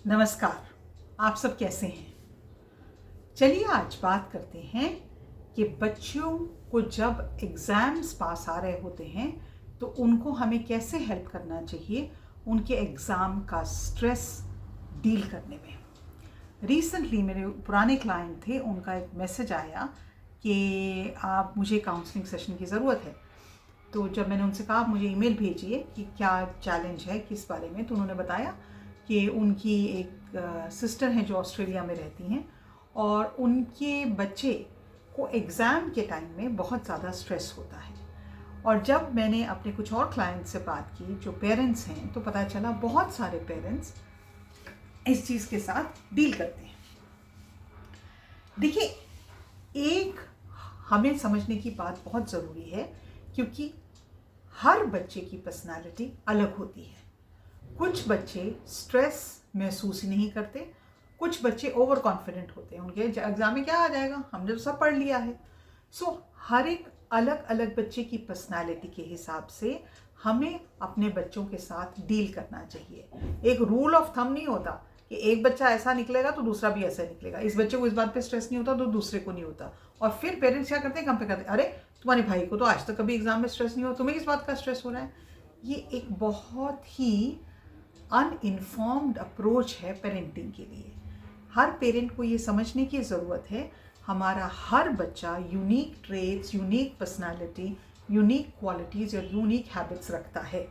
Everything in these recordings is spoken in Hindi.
नमस्कार। आप सब कैसे हैं? चलिए आज बात करते हैं कि बच्चों को जब एग्ज़ाम्स पास आ रहे होते हैं तो उनको हमें कैसे हेल्प करना चाहिए उनके एग्ज़ाम का स्ट्रेस डील करने में। रिसेंटली मेरे पुराने क्लाइंट थे, उनका एक मैसेज आया कि आप मुझे काउंसलिंग सेशन की ज़रूरत है। तो जब मैंने उनसे कहा आप मुझे ईमेल भेजिए कि क्या चैलेंज है, किस बारे में, तो उन्होंने बताया कि उनकी एक सिस्टर हैं जो ऑस्ट्रेलिया में रहती हैं और उनके बच्चे को एग्ज़ाम के टाइम में बहुत ज़्यादा स्ट्रेस होता है। और जब मैंने अपने कुछ और क्लाइंट से बात की जो पेरेंट्स हैं तो पता चला बहुत सारे पेरेंट्स इस चीज़ के साथ डील करते हैं। देखिए, एक हमें समझने की बात बहुत ज़रूरी है क्योंकि हर बच्चे की पर्सनालिटी अलग होती है। कुछ बच्चे स्ट्रेस महसूस ही नहीं करते, कुछ बच्चे ओवर कॉन्फिडेंट होते हैं, उनके एग्जाम में क्या आ जाएगा, हमने तो सब पढ़ लिया है। सो हर एक अलग अलग बच्चे की पर्सनालिटी के हिसाब से हमें अपने बच्चों के साथ डील करना चाहिए। एक रूल ऑफ थंब नहीं होता कि एक बच्चा ऐसा निकलेगा तो दूसरा भी ऐसा निकलेगा, इस बच्चे को इस बात पे स्ट्रेस नहीं होता तो दूसरे को नहीं होता। और फिर पेरेंट्स क्या करते हैं, कंपेयर करते हैं, अरे तुम्हारे भाई को तो आज तक कभी एग्जाम में स्ट्रेस नहीं हुआ, तुम्हें किस बात का स्ट्रेस हो रहा है। ये एक बहुत ही अनइन्फॉर्म्ड अप्रोच है पेरेंटिंग के लिए। हर पेरेंट को ये समझने की ज़रूरत है हमारा हर बच्चा unique traits, unique personality, unique qualities और यूनिक हैबिट्स रखता है।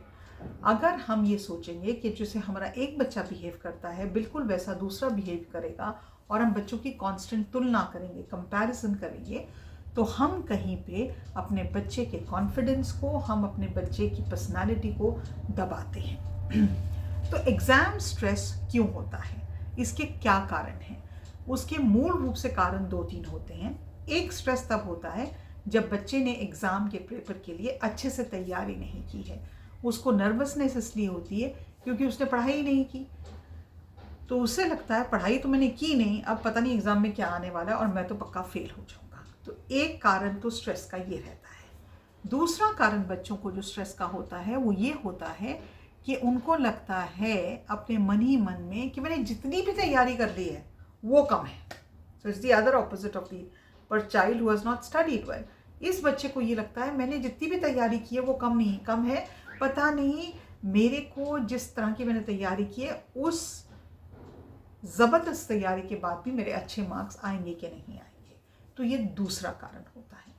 अगर हम ये सोचेंगे कि जैसे हमारा एक बच्चा बिहेव करता है बिल्कुल वैसा दूसरा बिहेव करेगा और हम बच्चों की कांस्टेंट तुलना करेंगे, कंपैरिजन करेंगे, तो हम कहीं पे अपने बच्चे के कॉन्फिडेंस को, हम अपने बच्चे की पर्सनालिटी को दबाते हैं। तो एग्ज़ाम स्ट्रेस क्यों होता है, इसके क्या कारण हैं? उसके मूल रूप से कारण 2-3 होते हैं। एक स्ट्रेस तब होता है जब बच्चे ने एग्ज़ाम के पेपर के लिए अच्छे से तैयारी नहीं की है। उसको नर्वसनेस इसलिए होती है क्योंकि उसने पढ़ाई नहीं की, तो उसे लगता है पढ़ाई तो मैंने की नहीं, अब पता नहीं एग्ज़ाम में क्या आने वाला है और मैं तो पक्का फेल हो जाऊँगा। तो एक कारण तो स्ट्रेस का ये रहता है। दूसरा कारण बच्चों को जो स्ट्रेस का होता है वो ये होता है कि उनको लगता है अपने मन ही मन में कि मैंने जितनी भी तैयारी कर ली है वो कम है। So it's the other opposite of the पर child who has not studied well. इस बच्चे को ये लगता है मैंने जितनी भी तैयारी की है वो कम है, पता नहीं मेरे को जिस तरह की मैंने तैयारी की है उस ज़बरदस्त तैयारी के बाद भी मेरे अच्छे मार्क्स आएंगे कि नहीं आएंगे। तो ये दूसरा कारण होता है।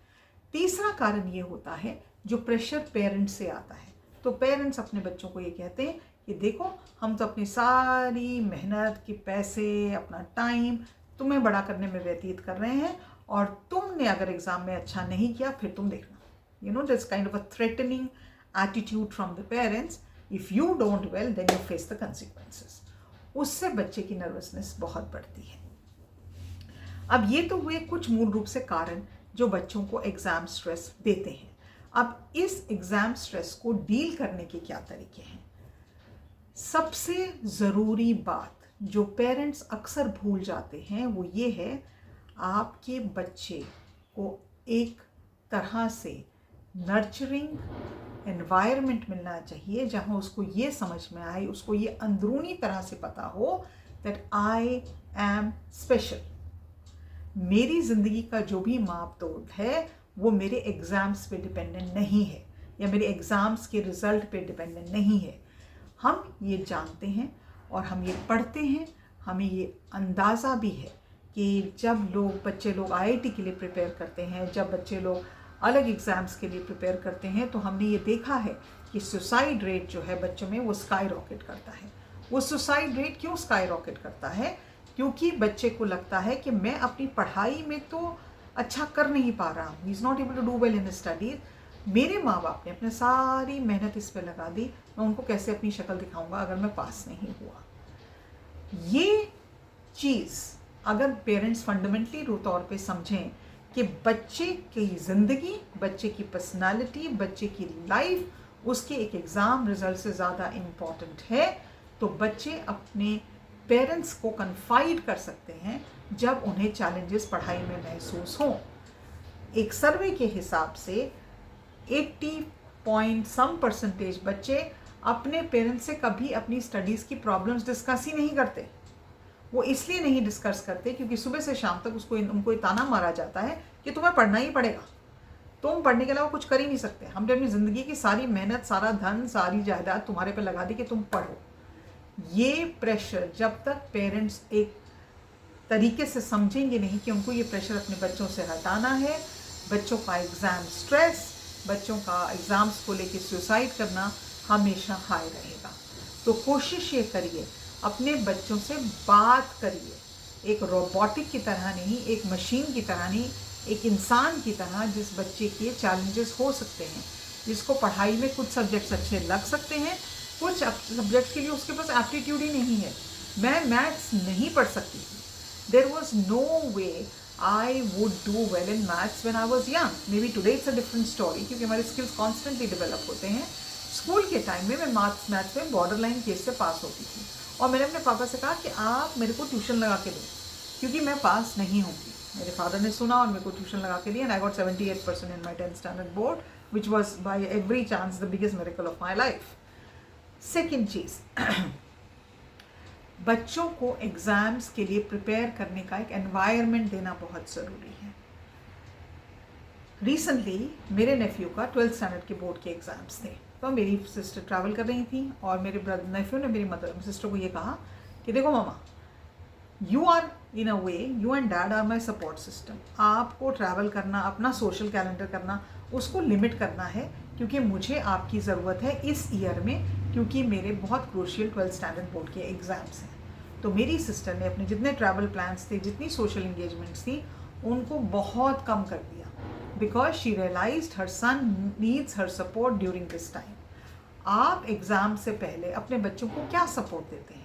तीसरा कारण ये होता है जो प्रेशर पेरेंट्स से आता है। तो पेरेंट्स अपने बच्चों को ये कहते हैं कि देखो हम तो अपनी सारी मेहनत के पैसे, अपना टाइम तुम्हें बड़ा करने में व्यतीत कर रहे हैं और तुमने अगर एग्ज़ाम में अच्छा नहीं किया फिर तुम देखना। You know, this kind of a threatening attitude from the parents, if you don't well then you face the consequences. उससे बच्चे की नर्वसनेस बहुत बढ़ती है। अब ये तो हुए कुछ मूल रूप से कारण जो बच्चों को एग्ज़ाम स्ट्रेस देते हैं। अब इस एग्ज़ाम स्ट्रेस को डील करने के क्या तरीके हैं? सबसे ज़रूरी बात जो पेरेंट्स अक्सर भूल जाते हैं वो ये है, आपके बच्चे को एक तरह से नर्चरिंग एनवायरनमेंट मिलना चाहिए जहाँ उसको ये समझ में आए, उसको ये अंदरूनी तरह से पता हो दैट आई एम स्पेशल। मेरी ज़िंदगी का जो भी मापदंड है वो मेरे एग्ज़ाम्स पे डिपेंडेंट नहीं है या मेरे एग्ज़ाम्स के रिज़ल्ट पे डिपेंडेंट नहीं है। हम ये जानते हैं और हम ये पढ़ते हैं, हमें ये अंदाज़ा भी है कि जब बच्चे लोग आईआईटी के लिए प्रिपेयर करते हैं, जब बच्चे लोग अलग एग्ज़ाम्स के लिए प्रिपेयर करते हैं, तो हमने ये देखा है कि सुसाइड रेट जो है बच्चों में वो स्काई रॉकेट करता है। वो सुसाइड रेट क्यों स्काई रॉकेट करता है? क्योंकि बच्चे को लगता है कि मैं अपनी पढ़ाई में तो अच्छा कर नहीं पा रहा हूँ, he is not able to do well in studies. मेरे माँ बाप ने अपने सारी मेहनत इस पर लगा दी, मैं उनको कैसे अपनी शक्ल दिखाऊंगा अगर मैं पास नहीं हुआ। ये चीज़ अगर पेरेंट्स फंडामेंटली तौर पे समझें कि बच्चे की ज़िंदगी, बच्चे की पर्सनालिटी, बच्चे की लाइफ उसके एक एग्ज़ाम रिजल्ट से ज़्यादा इम्पॉर्टेंट है, तो बच्चे अपने पेरेंट्स को कन्फाइड कर सकते हैं जब उन्हें चैलेंजेस पढ़ाई में महसूस हों। एक सर्वे के हिसाब से 80% बच्चे अपने पेरेंट्स से कभी अपनी स्टडीज़ की प्रॉब्लम्स डिस्कस ही नहीं करते। वो इसलिए नहीं डिस्कस करते क्योंकि सुबह से शाम तक उनको ये ताना मारा जाता है कि तुम्हें पढ़ना ही पड़ेगा, तुम पढ़ने के अलावा कुछ कर ही नहीं सकते। हमने अपनी ज़िंदगी की सारी मेहनत, सारा धन, सारी जायदाद तुम्हारे पे लगा दी कि तुम पढ़ो। ये प्रेशर जब तक पेरेंट्स एक तरीके से समझेंगे नहीं कि उनको ये प्रेशर अपने बच्चों से हटाना है, बच्चों का एग्ज़ाम स्ट्रेस, बच्चों का एग्ज़ाम्स को लेके सुसाइड करना हमेशा हाई रहेगा। तो कोशिश ये करिए, अपने बच्चों से बात करिए, एक रोबोटिक की तरह नहीं, एक मशीन की तरह नहीं, एक इंसान की तरह जिस बच्चे के चैलेंजेस हो सकते हैं, जिसको पढ़ाई में कुछ सब्जेक्ट्स अच्छे लग सकते हैं, कुछ सब्जेक्ट्स के लिए उसके पास एप्टीट्यूड ही नहीं है। मैं मैथ्स नहीं पढ़ सकती थी, there was no way I would do well in maths when I was young. Maybe today it's a different story, क्योंकि हमारे स्किल्स कॉन्स्टेंटली डेवलप होते हैं। स्कूल के टाइम में मैं मैथ्स में बॉर्डर लाइन केस से पास होती थी, और मैंने अपने पापा से कहा कि आप मेरे को ट्यूशन लगा के दो क्योंकि मैं पास नहीं होंगी। मेरे फादर ने सुना और मेरे को ट्यूशन लगा के दिया, and I got 78% in my 10th standard board, which was by every chance the biggest miracle of my life. Second चीज़, बच्चों को एग्ज़ाम्स के लिए प्रिपेयर करने का एक एनवायरनमेंट देना बहुत ज़रूरी है। रिसेंटली मेरे नेफ्यू का 12th स्टैंडर्ड के बोर्ड के एग्ज़ाम्स थे, तो मेरी सिस्टर ट्रैवल कर रही थी और मेरे नेफ्यू ने मेरी सिस्टर को ये कहा कि देखो mama, you are in a way, you and dad are my support system. आपको ट्रैवल करना, अपना सोशल कैलेंडर करना, उसको लिमिट करना है, क्योंकि मुझे आपकी ज़रूरत है इस ईयर में, क्योंकि मेरे बहुत क्रूशियल 12th स्टैंडर्ड बोर्ड के एग्ज़ाम्स हैं। तो मेरी सिस्टर ने अपने जितने ट्रैवल प्लान्स थे, जितनी सोशल इंगेजमेंट्स थी, उनको बहुत कम कर दिया, because she realised her son needs her support during this time. आप एग्ज़ाम से पहले अपने बच्चों को क्या सपोर्ट देते हैं?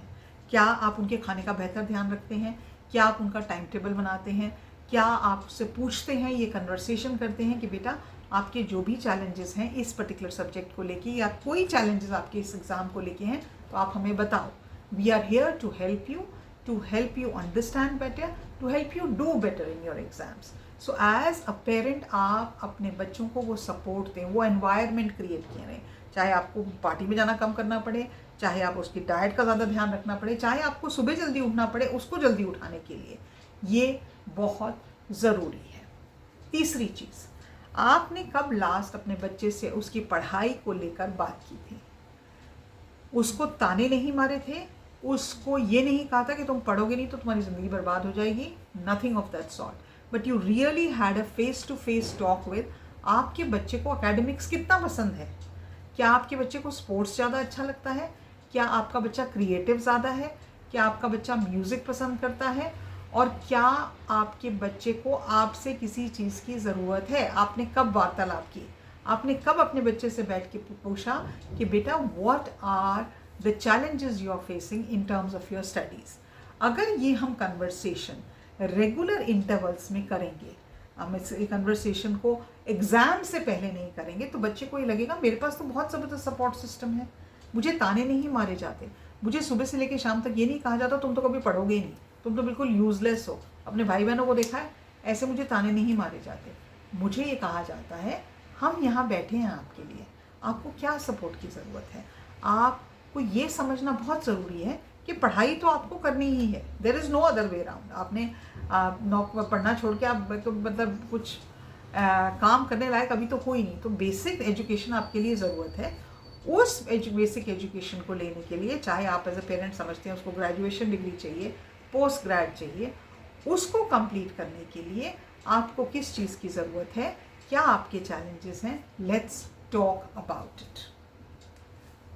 क्या आप उनके खाने का बेहतर ध्यान रखते हैं? क्या आप उनका टाइम टेबल बनाते हैं? क्या आप उससे पूछते हैं, ये कन्वर्सेशन करते हैं कि बेटा आपके जो भी चैलेंजेस हैं इस पर्टिकुलर सब्जेक्ट को लेके, या कोई चैलेंजेस आपके इस एग्ज़ाम को लेके हैं, तो आप हमें बताओ। We are here to help you understand better, to help you do better in your exams. So as a parent आप अपने बच्चों को वो सपोर्ट दें, वो एनवायरनमेंट क्रिएट करें। चाहे आपको पार्टी में जाना कम करना पड़े, चाहे आप उसकी डाइट का ज़्यादा ध्यान रखना पड़े, चाहे आपको सुबह जल्दी उठना पड़े उसको जल्दी उठाने के लिए, ये बहुत ज़रूरी है। तीसरी चीज़, आपने कब लास्ट अपने बच्चे से उसकी पढ़ाई को लेकर बात की थी? उसको ताने नहीं मारे थे, उसको ये नहीं कहा था कि तुम पढ़ोगे नहीं तो तुम्हारी ज़िंदगी बर्बाद हो जाएगी, nothing of that sort, but you really had a face to face talk with आपके बच्चे को एकेडमिक्स कितना पसंद है। क्या आपके बच्चे को स्पोर्ट्स ज़्यादा अच्छा लगता है? क्या आपका बच्चा क्रिएटिव ज़्यादा है? क्या आपका बच्चा म्यूज़िक पसंद करता है? और क्या आपके बच्चे को आपसे किसी चीज़ की ज़रूरत है? आपने कब वार्तालाप की? आपने कब अपने बच्चे से बैठ के पूछा कि बेटा what are the challenges you are facing in terms of your studies? अगर ये हम कन्वर्सेशन रेगुलर इंटरवल्स में करेंगे, हम इस कन्वर्सेशन को एग्ज़ाम से पहले नहीं करेंगे, तो बच्चे को ये लगेगा मेरे पास तो बहुत ज़बरदस्त सपोर्ट सिस्टम है, मुझे ताने नहीं मारे जाते, मुझे सुबह से लेकर शाम तक ये नहीं कहा जाता तुम तो कभी पढ़ोगे ही नहीं, तुम तो बिल्कुल यूज़लेस हो। अपने भाई बहनों को देखा है, ऐसे मुझे ताने नहीं मारे जाते। मुझे ये कहा जाता है हम यहाँ बैठे हैं आपके लिए, आपको क्या सपोर्ट की ज़रूरत है। आपको ये समझना बहुत ज़रूरी है कि पढ़ाई तो आपको करनी ही है, there is no other way around. आपने पढ़ना छोड़ के आप तो मतलब कुछ काम करने लायक अभी तो कोई नहीं, तो बेसिक एजुकेशन आपके लिए ज़रूरत है। उस बेसिक एजुकेशन को लेने के लिए, चाहे आप एज ए पेरेंट समझते हैं उसको ग्रेजुएशन डिग्री चाहिए, पोस्ट ग्रेड चाहिए, उसको कंप्लीट करने के लिए आपको किस चीज़ की ज़रूरत है, क्या आपके चैलेंजेस हैं, लेट्स टॉक अबाउट इट।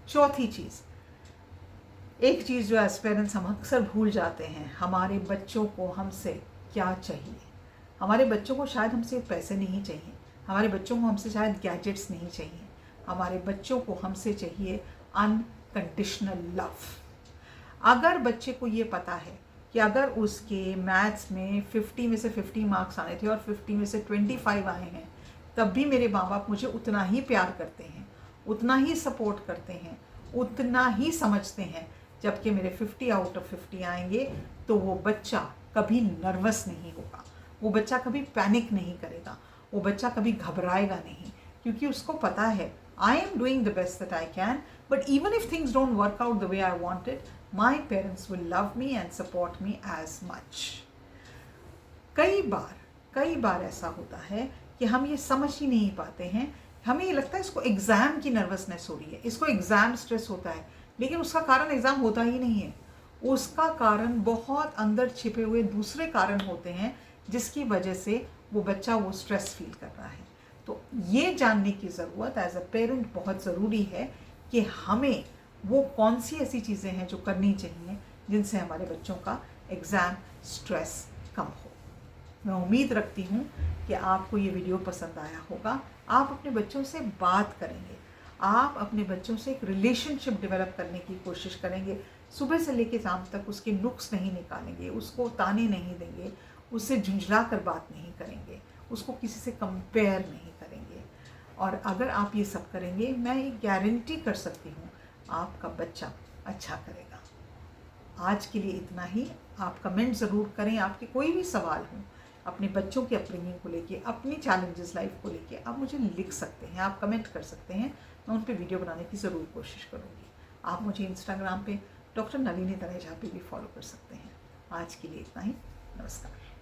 चौथी चीज़, एक चीज़ जो एज पेरेंट्स हम अक्सर भूल जाते हैं, हमारे बच्चों को हमसे क्या चाहिए। हमारे बच्चों को शायद हमसे पैसे नहीं चाहिए, हमारे बच्चों को हमसे शायद गैजेट्स नहीं चाहिए, हमारे बच्चों को हमसे चाहिए अनकंडीशनल लव। अगर बच्चे को ये पता है कि अगर उसके मैथ्स में 50 में से 50 मार्क्स आने थे और 50 में से 25 आए हैं, तब भी मेरे माँ बाप मुझे उतना ही प्यार करते हैं, उतना ही सपोर्ट करते हैं, उतना ही समझते हैं, जबकि मेरे 50 आउट ऑफ 50 आएंगे, तो वो बच्चा कभी नर्वस नहीं होगा, वो बच्चा कभी पैनिक नहीं करेगा, वो बच्चा कभी घबराएगा नहीं, क्योंकि उसको पता है I am doing the best that I can, but even if things don't work out the way I wanted, my parents will love me and support me as much. कई बार ऐसा होता है कि हम ये समझ ही नहीं पाते हैं, हमें ये लगता है इसको एग्ज़ाम की नर्वसनेस हो रही है, इसको एग्ज़ाम स्ट्रेस होता है, लेकिन उसका कारण एग्ज़ाम होता ही नहीं है। उसका कारण बहुत अंदर छिपे हुए दूसरे कारण होते हैं जिसकी वजह से वो बच्चा वो स्ट्रेस फील कर रहा है। तो ये जानने की ज़रूरत एज अ पेरेंट बहुत ज़रूरी है कि हमें वो कौन सी ऐसी चीज़ें हैं जो करनी चाहिए जिनसे हमारे बच्चों का एग्ज़ाम स्ट्रेस कम हो। मैं उम्मीद रखती हूँ कि आपको ये वीडियो पसंद आया होगा। आप अपने बच्चों से बात करेंगे, आप अपने बच्चों से एक रिलेशनशिप डेवलप करने की कोशिश करेंगे। सुबह से लेकर शाम तक उसके नुक्स नहीं निकालेंगे, उसको ताने नहीं देंगे, उससे झुंझला कर बात नहीं करेंगे, उसको किसी से कंपेयर नहीं करेंगे। और अगर आप ये सब करेंगे, मैं ये गारंटी कर सकती हूँ आपका बच्चा अच्छा करेगा। आज के लिए इतना ही। आप कमेंट ज़रूर करें, आपके कोई भी सवाल हो अपने बच्चों की अपब्रिंगिंग को लेके, अपनी चैलेंजेस लाइफ को लेके, आप मुझे लिख सकते हैं, आप कमेंट कर सकते हैं। मैं उन पे वीडियो बनाने की ज़रूर कोशिश करूँगी। आप मुझे इंस्टाग्राम पे डॉक्टर नलिनी तनेजा पे भी फॉलो कर सकते हैं। आज के लिए इतना ही। नमस्कार।